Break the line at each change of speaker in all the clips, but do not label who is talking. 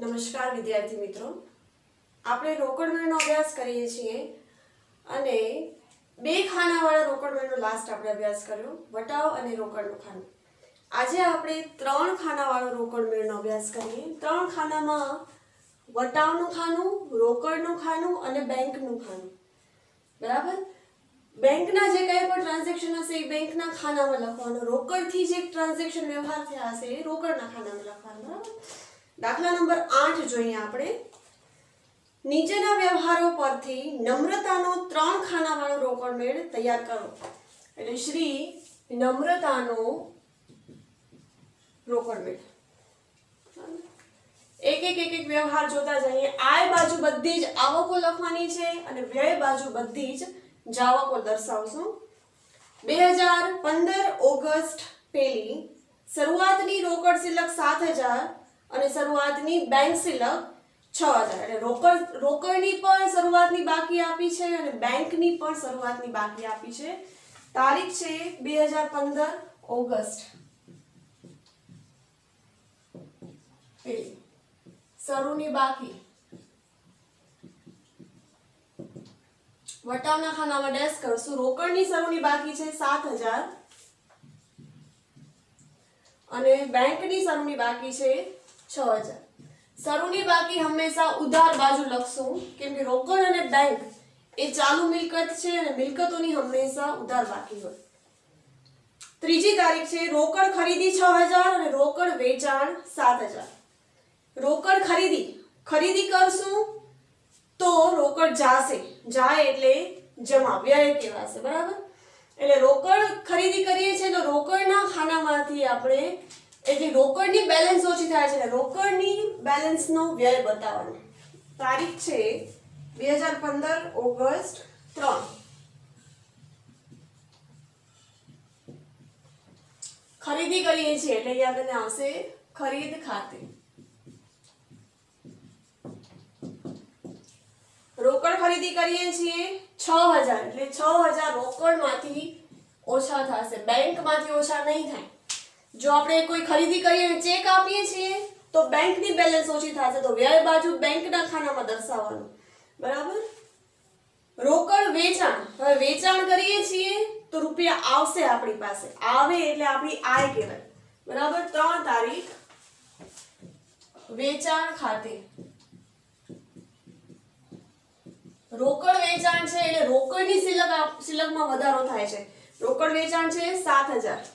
નમસ્કાર વિદ્યાર્થી મિત્રો, આપણે રોકડ મેળનો અભ્યાસ કરીએ છીએ અને બે ખાનાવાળા રોકડ મેળનો લાસ્ટ આપણે અભ્યાસ કર્યો, વટાવ અને રોકડનું ખાનું. આજે આપણે ત્રણ ખાનાવાળો રોકડ મેળનો અભ્યાસ કરીએ. ત્રણ ખાનામાં વટાવનું ખાનું, રોકડનું ખાનું અને બેંકનું ખાનું. બરાબર. બેંકના જે કંઈ પણ ટ્રાન્ઝેક્શન હશે એ બેંકના ખાનામાં લખવાનું, રોકડથી જે ટ્રાન્ઝેક્શન વ્યવહાર થયા હશે એ રોકડના ખાનામાં લખવાનું. બરાબર. દાખલા નંબર 8 જોઈએ આપણે. નીચેના વ્યવહારો પરથી નમ્રતાનો 3 ખાનાવાળો રોકડ મેળ તૈયાર કરો. એટલે શ્રી નમ્રતાનો રોકડ મેળ. એક વ્યવહાર જોતા જઈએ. આય બાજુ બધી જ આવકો લખવાની છે અને વ્યય બાજુ બધી જ જાવકો દર્શાવશું. 2015 ઓગસ્ટ પહેલી શરૂઆતની રોકડ શિલ્લક 7000 અને શરૂઆતની બેંક શિલ્લક 6000. એટલે રોકડની પણ શરૂઆતની બાકી આપી છે અને બેંકની પણ શરૂઆતની બાકી આપી છે. તારીખ છે 2015 ઓગસ્ટ પહેલી. શરૂની બાકી વટાવના ખાનામાં ડેશ કરશું. રોકડની શરૂની બાકી છે 7000 અને બેંકની શરૂની બાકી છે 6000. શરૂની બાકી હંમેશા ઉધાર બાજુ લખશું કેમ કે રોકડ અને બેંક એ ચાલુ મિલકત છે અને મિલકતોની હંમેશા ઉધાર બાકી હોય. ત્રીજી તારીખ છે રોકડ ખરીદી 6000 અને રોકડ વેચાણ 7000. રોકડ ખરીદી કરશું તો રોકડ જાશે, જાય એટલે જમા, વ્યય કહેવાશે. બરાબર. એટલે રોકડ ખરીદી કરીએ છીએ તો રોકડના ખાનામાંથી આપણે એટલે રોકડની બેલેન્સ ઓછી થાય છે, રોકડની બેલેન્સનો વ્યય બતાવવાનો. તારીખ છે 2015 ઓગસ્ટ 3. ખરીદી કરીએ છીએ એટલે અહીંયા આપણને આવશે ખરીદ ખાતે. રોકડ ખરીદી કરીએ છીએ 6000 એટલે 6000 રોકડમાંથી ઓછા થશે, બેંકમાંથી ઓછા નહીં થાય. જો આપણે કોઈ ખરીદી કરીએ અને ચેક આપીએ છીએ તો બેંકની બેલેન્સ ઓછી થશે, તો વ્યય બાજુ બેંકના ખાનામાં દર્શાવવાનું. બરાબર. રોકડ વેચાણ, હવે વેચાણ કરીએ છીએ તો રૂપિયા આવશે આપણી પાસે, આવે એટલે આપણી આય કહેવાય. બરાબર. 3 તારીખ વેચાણ ખાતે. રોકડ વેચાણ છે એટલે રોકડની શિલ્લકમાં વધારો થાય છે. રોકડ વેચાણ છે 7000,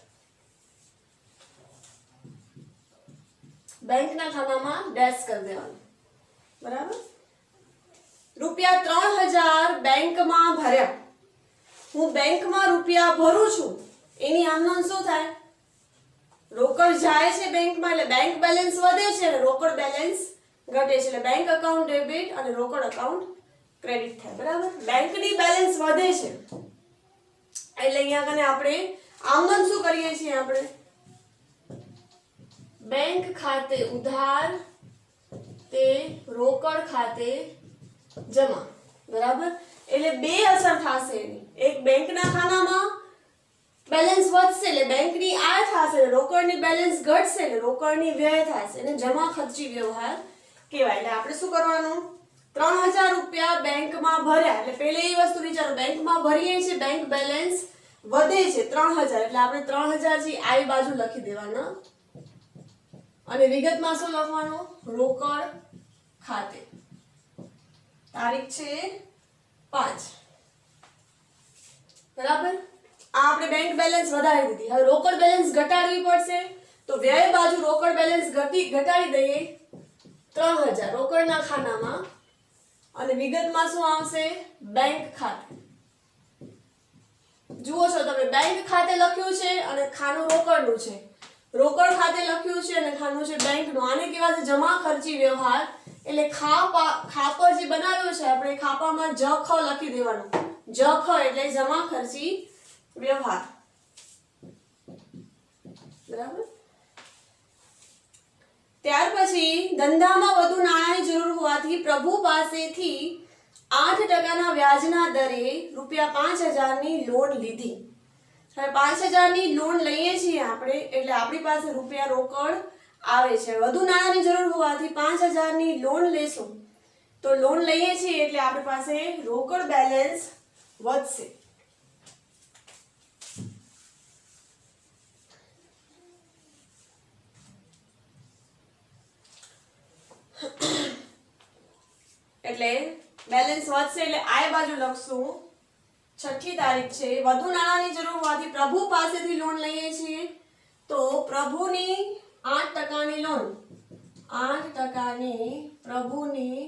બેંકના ખાનામાં ડેશ કરી દેવાનું. બરાબર. રૂપિયા 3000 બેંકમાં ભર્યા. હું બેંકમાં રૂપિયા ભરું છું એની આમનોંધ શું થાય? રોકડ જાય છે બેંકમાં એટલે બેંક બેલેન્સ વધે છે અને રોકડ બેલેન્સ ઘટે છે, એટલે બેંક અકાઉન્ટ ડેબિટ અને રોકડ અકાઉન્ટ ક્રેડિટ થાય. બરાબર. બેંકની બેલેન્સ વધે છે એટલે અહીંયા કને આપણે આમનોંધ શું કરીએ છીએ? આપણે બેંક ખાતે ઉધાર તે રોકડ ખાતે જમા. બરાબર. એટલે બે અસર થશે એની. એક બેંકના ખાનામાં બેલેન્સ વધશે એટલે બેંકની આય થશે, રોકડની બેલેન્સ ઘટશે એટલે રોકડની વ્યય થશે, અને જમા ખર્ચી વ્યવહાર કહેવાય. એટલે આપણે શું કરવાનું? 3000 રૂપિયા બેંકમાં ભર્યા એટલે પહેલે એ વસ્તુ વિચારો, બેંકમાં ભરીએ છીએ, બેંક બેલેન્સ વધે છે 3000 એટલે આપણે 3000 થી આઈ બાજુ લખી દેવાના અને વિગતમાં શું લખવાનું? રોકડ ખાતે. તારીખ છે 5. બરાબર. આ આપણે બેંક બેલેન્સ વધારી દીધી. હવે રોકડ બેલેન્સ ઘટાડવી પડશે તો વ્યય બાજુ રોકડ બેલેન્સ ઘટાડી દઈએ 3000 રોકડના ખાનામાં અને વિગતમાં શું આવશે? બેંક ખાતે. જુઓ છો તમે, બેંક ખાતે લખ્યું છે અને ખાનું રોકડનું છે, રોકડ ખાતે લખ્યું છે અને ખાનું છે બેંકનું. આને કહેવાય જમા ખર્ચી વ્યવહાર. એટલે ખાપર જે બનાવ્યો છે આપણે ખાપામાં જખ લખી દેવાનું. જખ એટલે જમા ખર્ચી વ્યવહાર. બરાબર. ત્યાર પછી ધંધામાં વધુ નાણાંની જરૂર હોવાથી પ્રભુ પાસેથી 8% વ્યાજના દરે ₹5000 ની લોન લીધી. હવે 5000 ની લોન લઈએ છીએ આપણે એટલે આપણી પાસે રૂપિયા રોકડ આવે છે। વધુ નાણાંની જરૂર હોવાથી 5000 ની લોન લેશું તો લોન લઈએ છીએ એટલે આપણી પાસે રોકડ બેલેન્સ વધશે। એટલે બેલેન્સ વધશે એટલે આ બાજુ લખશું 6ઠી તારીખ છે। વધુ નાણાંની જરૂર હોવાથી પ્રભુ પાસેથી લોન લઈએ છીએ તો પ્રભુની 8% લોન 8% પ્રભુની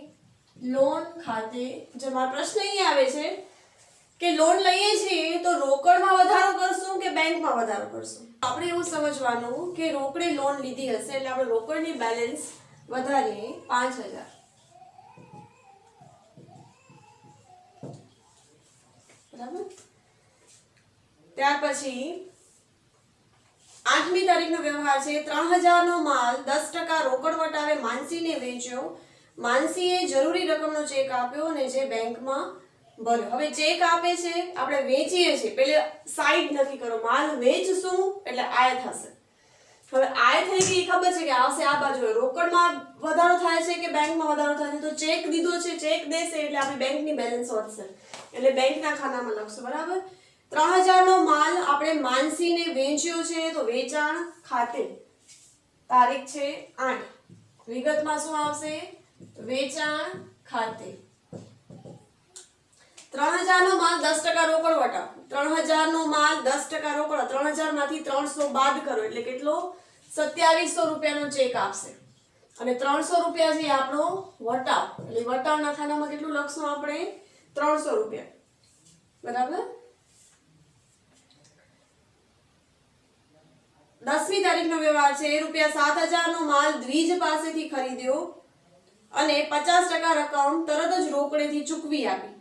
લોન ખાતે જમા। પ્રશ્ન અહીં આવે છે કે લોન લઈએ છીએ તો રોકડમાં વધારો કરશું કે બેંકમાં વધારો કરશું। આપણે એવું સમજવાનું કે રોકડે લોન લીધી હશે એટલે આપણે રોકડની બેલેન્સ વધારીએ 5000। બરાબર। ત્યાર પછી 8મી તારીખનો વ્યવહાર છે। 3000 નો માલ 10% રોકડ વટાવે માનસીને વેચ્યો। માનસીએ જરૂરી રકમનો ચેક આપ્યો અને જે બેંકમાં ભર્યો। હવે ચેક આપે છે આપણે વેચીએ છીએ, પેલે સાઈડ નક્કી કરો, માલ વેચશું એટલે આય થશે। હવે આય થઈ ગઈ ખબર છે કે આવશે આ બાજુ, રોકડમાં વધારો થાય છે કે બેંકમાં વધારો થાય છે તો ચેક દીધો છે, ચેક દેશે એટલે આપણી બેંકની બેલેન્સ વધશે એટલે બેંકના ખાનામાં લખશું। બરાબર। 3000 નો માલ આપણે માનસીને વેચ્યો છે તો વેચાણ ખાતે તારીખ છે 8। વિગતમાં શું આવશે? વેચાણ ખાતે। 3000 નો માલ 10% રોકડ વટાવ। 3000 નો માલ 10% રોકડ, 3000 માંથી 300 બાદ કરો એટલે કેટલો? 2700 રૂપિયાનો ચેક આપશે અને 300 રૂપિયા છે આપણો વટાવ એટલે વટાવના ખાનામાં કેટલું લખશું આપણે? 300 રૂપિયા। બરાબર। 10મી તારીખનો વ્યવહાર છે। ₹7000 નો માલ દ્વિજ પાસેથી ખરીદ્યો અને 50% રકમ તરત જ રોકડેથી ચૂકવી આપી।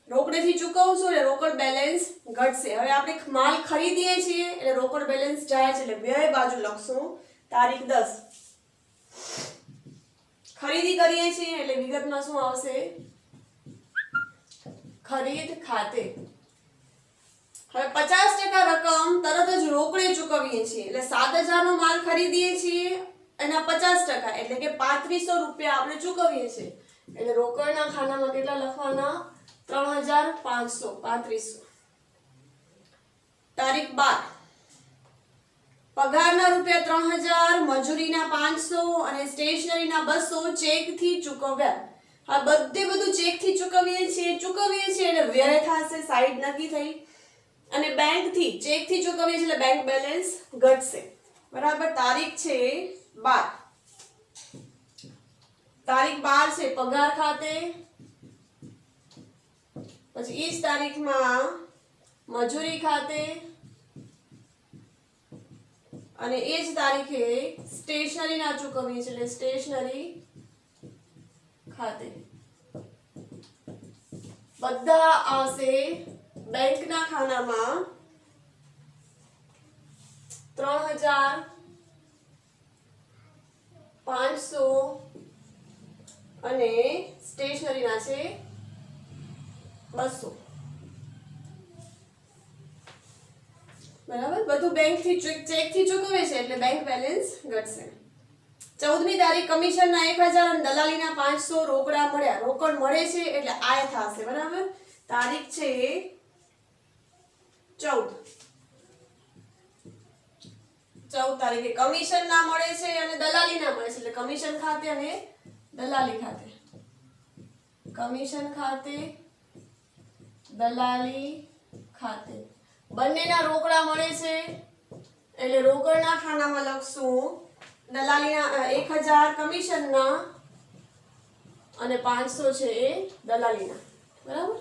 રોકડેથી ચૂકવશું એટલે રોકડ બેલેન્સ ઘટશે। હવે આપણે માલ ખરીદીએ છીએ એટલે રોકડ બેલેન્સ જાય છે એટલે વ્યય બાજુ લખશું તારીખ 10। ખરીદી કરીએ છીએ એટલે વિગતમાં શું આવશે? ખરીદ ખાતે। હવે 50% રકમ તરત જ રોકડે ચૂકવીએ છીએ એટલે 7000 નો માલ ખરીદીએ છીએ એના 50% એટલે કે 3500 રૂપિયા આપણે ચૂકવીએ છીએ એટલે રોકડના ખાનામાં કેટલા લખવાના? 3500 3500। તારીખ 12 પગારના રૂપિયા 3000, મજૂરીના 500 અને સ્ટેશનરીના 200 ચેકથી ચૂકવ્યા। આ બધું ચેકથી ચૂકવીએ છીએ એટલે વ્યય થશે, સાઈડ નક્કી થઈ અને બેંકથી ચેકથી ચૂકવીએ છીએ એટલે બેંક બેલેન્સ ઘટશે। બરાબર। તારીખ છે 12। તારીખ 12 છે પગાર ખાતે, પછી એ જ તારીખમાં મજૂરી ખાતે અને એ જ તારીખે સ્ટેશનરીના ચૂકવીએ છીએ એટલે સ્ટેશનરી ખાતે। બધા આવશે બેંકના ખાનામાં 3500 અને સ્ટેશનરીના છે 200। બરાબર। બધું બેંકથી ચેકથી ચૂકવે છે એટલે બેંક બેલેન્સ ઘટશે। 14મી તારીખ કમિશનના 1000 અને દલાલીના 500 રોકડા મળ્યા। રોકડ મળે છે એટલે આય થશે। બરાબર। તારીખ છે 14 તારીખે કમિશન ના મળે છે અને દલાલી ના મળે છે એટલે કમિશન ખાતે અને દલાલી ખાતે। કમિશન ખાતે, દલાલી ખાતે બંનેના રોકડા મળે છે એટલે રોકડના ખાનામાં લખશું દલાલીના 1000 કમિશનના અને 500 છે એ દલાલીના। બરાબર।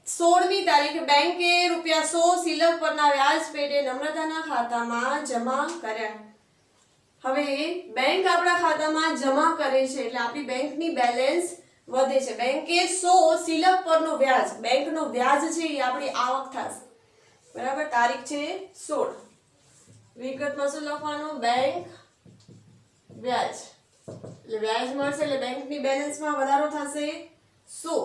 16મી તારીખે બેંકે ₹100 સિલક પરના વ્યાજ પેટે નમ્રતાના ખાતામાં જમા કર્યા। હવે બેંક આપણા ખાતામાં જમા કરે છે એટલે આપણી બેંકની બેલેન્સ વધે છે। બેંકે 100 સિલક પરનો વ્યાજ, બેંકનો વ્યાજ છે એ આપણી આવક થશે। બરાબર। તારીખ છે 16। વિગતમાં શું લખવાનું? બેંક વ્યાજ એટલે વ્યાજ મળશે એટલે બેંકની બેલેન્સમાં વધારો થશે 100।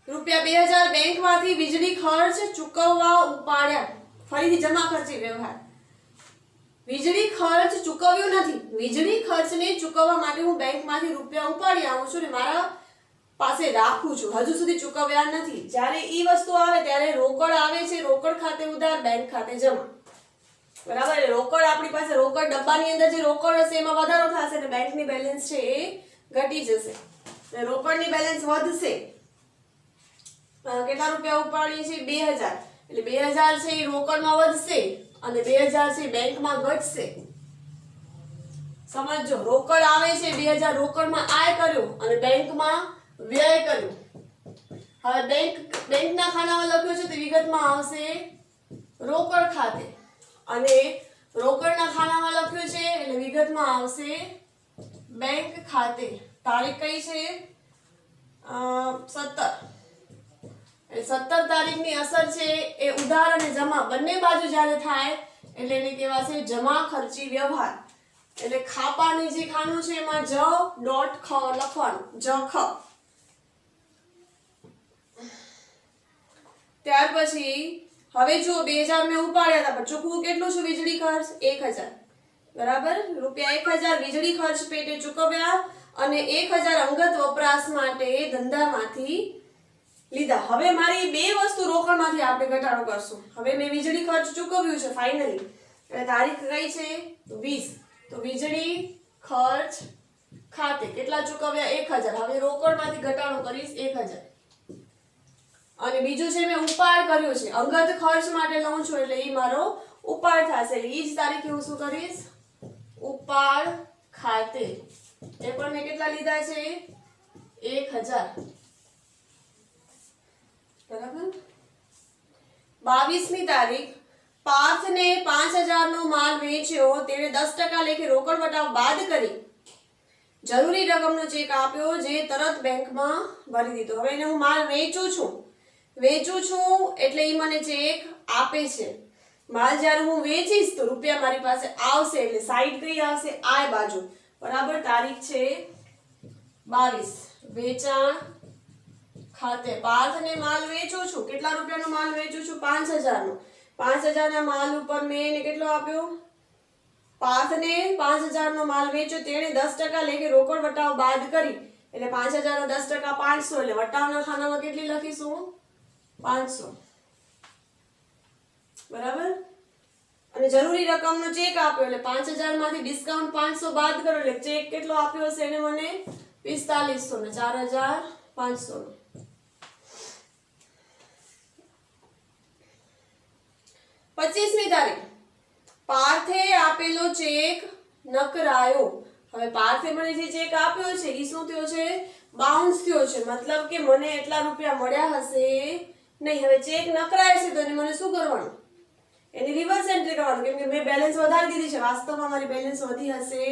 ₹2000 બેંકમાંથી વીજળી ખર્ચ ચૂકવવા ઉપાડ્યા. ફરીથી જમા ખર્ચી વ્યવહાર. વીજળી ખર્ચ ચૂકવ્યો નથી. વીજળી ખર્ચને ચૂકવવા માટે હું બેંકમાંથી રૂપિયા ઉપાડી આવું છું ને મારા પાસે રાખું છું, હજુ સુધી ચૂકવ્યા નથી. જ્યારે ઈ વસ્તુ આવે ત્યારે રોકડ આવે છે, રોકડ ખાતે ઉધાર, બેંક ખાતે જમા. બરાબર. રોકડ આપણી પાસે રોકડ ડબ્બાની અંદર જે રોકડ હશે એમાં વધારો થશે અને બેંકની બેલેન્સ છે એ ઘટી જશે. રોકડની બેલેન્સ વધશે. કેટલા રૂપિયા ઉપાડીએ છીએ? 2000. એટલે 2000 છે એ રોકડમાં વધશે અને 2000 છે બેંકમાં ઘટશે. સમજો, રોકડ આવે છે 2000 રોકડમાં આય કર્યો અને બેંકમાં વ્યય કર્યો. હવે બેંકના ખાનામાં લખ્યું છે તે વિગતમાં આવશે રોકડ ખાતે અને રોકડના ખાનામાં લખ્યું છે એટલે વિગતમાં આવશે બેંક ખાતે. તારીખ કઈ છે? 17. 17 તારીખની અસર છે એ ઉધાર અને જમા બંને બાજુ જ્યારે થાય એટલે એને કહેવાશે જમા ખર્ચી વ્યવહાર. એટલે ખાપાની જે ખાનું છે એમાં જ ડોટ ખ લખવાનું, જ ખ. ત્યાર પછી હવે જો 2000 મેં ઉપાડ્યા હતા પણ ચૂકવું કેટલું છે? વીજળી ખર્ચ 1000. બરાબર. ₹1000 વીજળી ખર્ચ પેટે ચૂકવ્યા અને 1000 અંગત વપરાશ માટે ધંધામાંથી લીધા. હવે મારી બે વસ્તુ રોકડમાંથી આપણે ઘટાડો કરશું. હવે મેં વીજળી ખર્ચ ચૂકવ્યું છે ફાઇનલી. એટલે તારીખ કઈ છે? 20. તો વીજળી ખર્ચ ખાતે કેટલા ચૂકવ્યા? 1000. હવે રોકડમાંથી ઘટાડો કરીશ 1000. અને બીજું છે મેં ઉપાડ કર્યો છે, અંગત ખર્ચ માટે લઉં છું એટલે એ મારો ઉપાડ થશે. એટલે એ જ તારીખે હું શું કરીશ? ઉપાડ ખાતે. એ પણ મેં કેટલા લીધા છે? 1000. બરાબર. 22મી તારીખ પાર્થને 5000 નો માલ વેચ્યો, તેણે 10% લેખે રોકડ વટાવ બાદ કરી જરૂરી રકમનો ચેક આપ્યો જે તરત બેંકમાં ભરી દીધો. હવે એને હું માલ વેચું છું એટલે એ મને ચેક આપે છે. માલ જ્યારે હું વેચીશ તો રૂપિયા મારી પાસે આવશે એટલે સાઈડ કઈ આવશે? આ બાજુ. બરાબર. તારીખ છે 22. વેચાણ ખાતે પાર્થને માલ વેચું છું. કેટલા રૂપિયાનો માલ વેચું છું? 5000 નો. 5000 ના માલ ઉપર મેં એને કેટલો આપ્યો? પાર્થને 5000 નો માલ વેચ્યો, તેણે 10% લેખે રોકડ વટાવ બાદ કરી એટલે 5000 નો 10% 500. એટલે વટાવના ખાનામાં કેટલી લખીશું? 500. બરાબર. અને જરૂરી રકમનો ચેક આપ્યો એટલે 5000 માંથી ડિસ્કાઉન્ટ 500 બાદ કરો એટલે ચેક કેટલો આપ્યો હશે એને મને? 4500 ને 4500 નો. 25મી તારીખ પાર્થે આપેલો ચેક નકરાયો. હવે પાર્થે મને જે ચેક આપ્યો છે એ શું થયો છે? બાઉન્સ થયો છે. મતલબ કે મને એટલા રૂપિયા મળ્યા હશે નહીં. હવે ચેક નકરાય છે તો એને મને શું કરવાનું? એની રિવર્સ એન્ટ્રી કરવાનું, કેમ કે મેં બેલેન્સ વધારી દીધી છે. વાસ્તવમાં મારી બેલેન્સ વધી હશે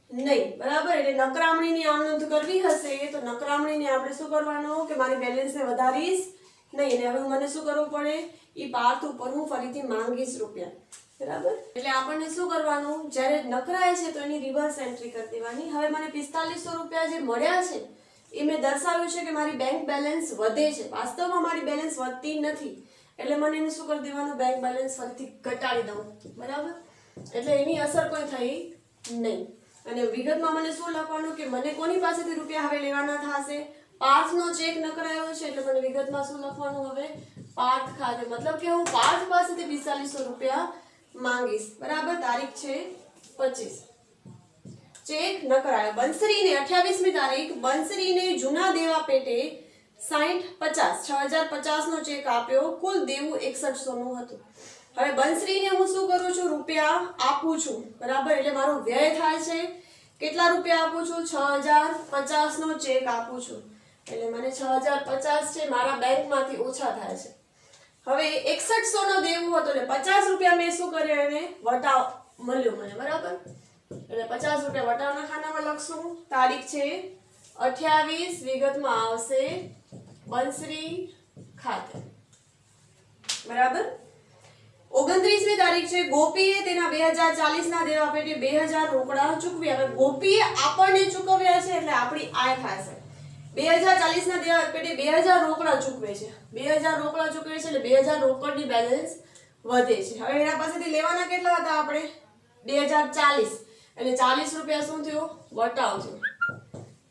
નહીં. બરાબર. એટલે નકરામણીની નોંધ કરવી હશે તો નકરામણીને આપણે શું કરવાનું કે મારી બેલેન્સને વધારીશ નહીં. એટલે હવે મને શું કરવું પડે? એ પાર્થ ઉપર હું ફરીથી માંગીશ રૂપિયા. બરાબર. એટલે આપણને શું કરવાનું? જ્યારે નકરાય છે તો એની રિવર્સ એન્ટ્રી કરી દેવાની. હવે મને 4500 રૂપિયા જે મળ્યા છે એ મેં દર્શાવ્યું છે કે મારી બેંક બેલેન્સ વધે છે. વાસ્તવમાં મારી બેલેન્સ વધતી નથી એટલે મને એને શું કરી દેવાનું? બેંક બેલેન્સ ફરીથી ઘટાડી દઉં. બરાબર. એટલે એની અસર કોઈ થઈ નહીં. અને વિગતમાં મને શું લખવાનું કે મને કોની પાસેથી રૂપિયા હવે લેવાના થશે? પાર્થનો ચેક નકરાયો છે એટલે મને વિગતમાં શું લખવાનું? હવે પાર્થ ખાતે. મતલબ કે હું પાર્થ પાસેથી 4500 રૂપિયા માંગીશ. બરાબર. તારીખ છે 25. ચેક નકરાયો. બંસરીને 28મી તારીખ બંસરીને જૂના દેવા પેટે 6050 નો ચેક આપ્યો. કુલ દેવું 6100 નું હતું. હવે બંસરીને હું શું કરું છું? રૂપિયા આપું છું. બરાબર. એટલે મારો વ્યય થાય છે. કેટલા રૂપિયા આપું છું? 6050 નો ચેક આપું છું. એટલે મને 6050 છે મારા બેંકમાંથી ઓછા થાય છે. હવે 6100 નો દેવું હતો એટલે 50 રૂપિયા મેં શું કર્યું? એને વટાવ મળ્યો મને. બરાબર. એટલે 50 રૂપિયા વટાવના ખાનામાં લખશું. તારીખ છે 28. વિગતમાં આવશે બંસરી ખાતે. બરાબર. 29મી તારીખ છે ગોપીએ તેના 2040 ના દેવા પેટે 2000 રોકડા ચૂકવ્યા. હવે ગોપીએ આપણને ચૂકવ્યા છે એટલે આપણી આય થશે. 2040 ના દેવા પેટે 2000 રોકડા ચૂકવે છે, 2000 રોકડા ચૂકવે છે એટલે 2000 રોકડની બેલેન્સ વધે છે. હવે એના પાસેથી લેવાના કેટલા હતા આપણે 2040 એટલે 40 રૂપિયા શું થયું વટાવ થયો.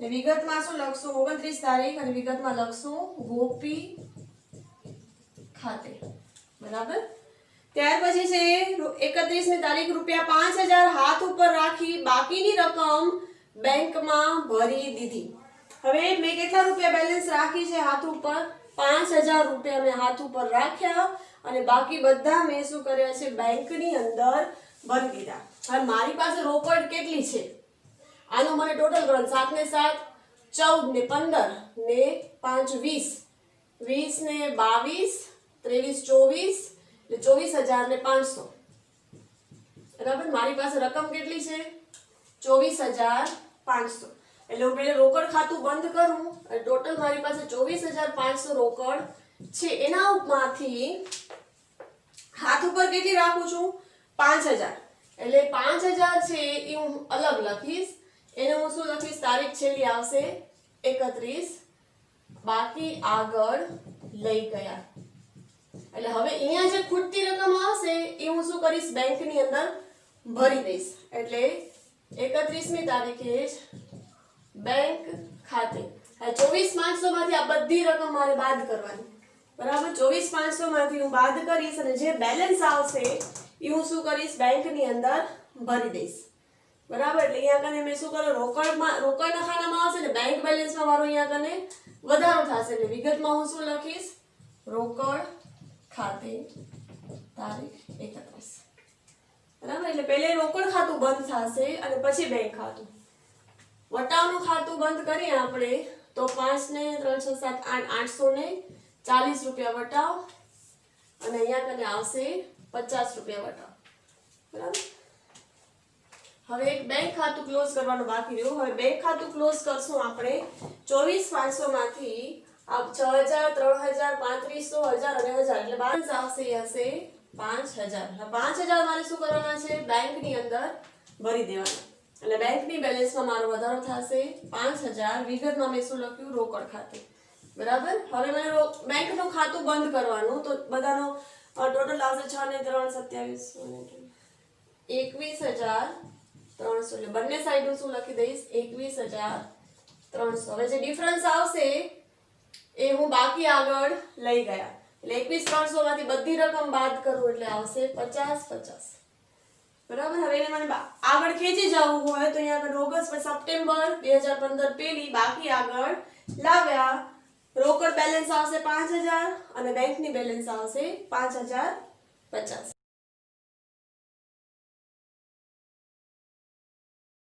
ને વિગતમાં શું લખશું 29 તારીખ અને વિગતમાં લખશું ગોપી ખાતે. બરાબર. ત્યાર પછી છે 31મી તારીખ ₹5000 હાથ ઉપર રાખી બાકીની રકમ બેંકમાં ભરી દીધી. હવે મેં કેટલા રૂપિયા બેલેન્સ રાખી છે હાથ ઉપર 5000 રૂપિયા મેં હાથ ઉપર રાખ્યા અને બાકી બધા મેં શું કર્યા છે બેંકની અંદર ભરી દીધા. હવે મારી પાસે રોકડ કેટલી છે આનો મને ટોટલ ગણ 7 ને 7 14 ને 15 ને 5 20 20 ને 22 23 24 એટલે 24500. બરાબર. મારી પાસે રકમ કેટલી છે 24500. એટલે હું પહેલા રોકડ ખાતું બંધ કરું અને ટોટલ મારી પાસે 24500 રોકડ છે. એના ઉપરથી હાથ ઉપર કેટલી રાખું છું 5000 એટલે 5000 છે એ હું અલગ લખીશ. એને હું શું લખીશ તારીખ છેલ્લી આવશે 31 બાકી આગળ લઈ ગયા. એટલે હવે અહીંયા જે ખૂટતી રકમ આવશે એ હું શું કરીશ બેંકની અંદર ભરી દઈશ. એટલે 31મી તારીખે જ બેંક ખાતે 24500 માંથી આ બધી રકમ મારે બાદ કરવાની. બરાબર. 24500 માંથી હું બાદ કરીશ અને જે બેલેન્સ આવશે એ હું શું કરીશ બેંકની અંદર ભરી દઈશ. બરાબર. એટલે અહીંયા કને મેં શું કર્યું રોકડના ખાનામાં આવશે ને બેંક બેલેન્સમાં મારો અહીંયા કને વધારો થશે. એટલે વિગતમાં હું શું લખીશ રોકડ ખાતે તારીખ 31. બરાબર. એટલે પહેલે રોકડ ખાતું બંધ થશે અને પછી બેંક ખાતું. વટાવનું ખાતું બંધ કરીએ આપણે તો 5 ને 3 6 7 8 840 રૂપિયા વટાવ અને અહીંયા કને આવશે 50 રૂપિયા વટાવ. બરાબર. હવે એક બેંક ખાતું ક્લોઝ કરવાનું બાકી રહ્યું. હવે બેંક ખાતું ક્લોઝ કરશું આપણે 24500 માંથી આ 6000 3000 3500 1000 અને 1000 એટલે બેલેન્સ આવશે એ હશે 5000. 5000 મારે શું કરવાના છે બેંકની અંદર ભરી દેવાના. એટલે બેંકની બેલેન્સમાં મારો વધારો થશે 5000. વિગતમાં મેં શું લખ્યું રોકડ ખાતે. બરાબર. હવે મને બેંકનું ખાતું બંધ કરવાનું તો બધાનો ટોટલ આવશે 6 ને 3 27 21300 એટલે બંને સાઈડ હું શું લખી દઈશ 21300. હવે જે ડિફરન્સ આવશે એ હું બાકી આગળ લઈ ગયા. એટલે 21300 માંથી બધી રકમ બાદ કરું એટલે આવશે 50 50. બરાબર. હવે એને મને આગળ ખેંચી જવું હોય તો અહીંયા આગળ ઓગસ્ટ સપ્ટેમ્બર 2015 પેલી બાકી આગળ લાવ્યા. રોકડ બેલેન્સ આવશે 5000 અને બેંકની બેલેન્સ આવશે 5050.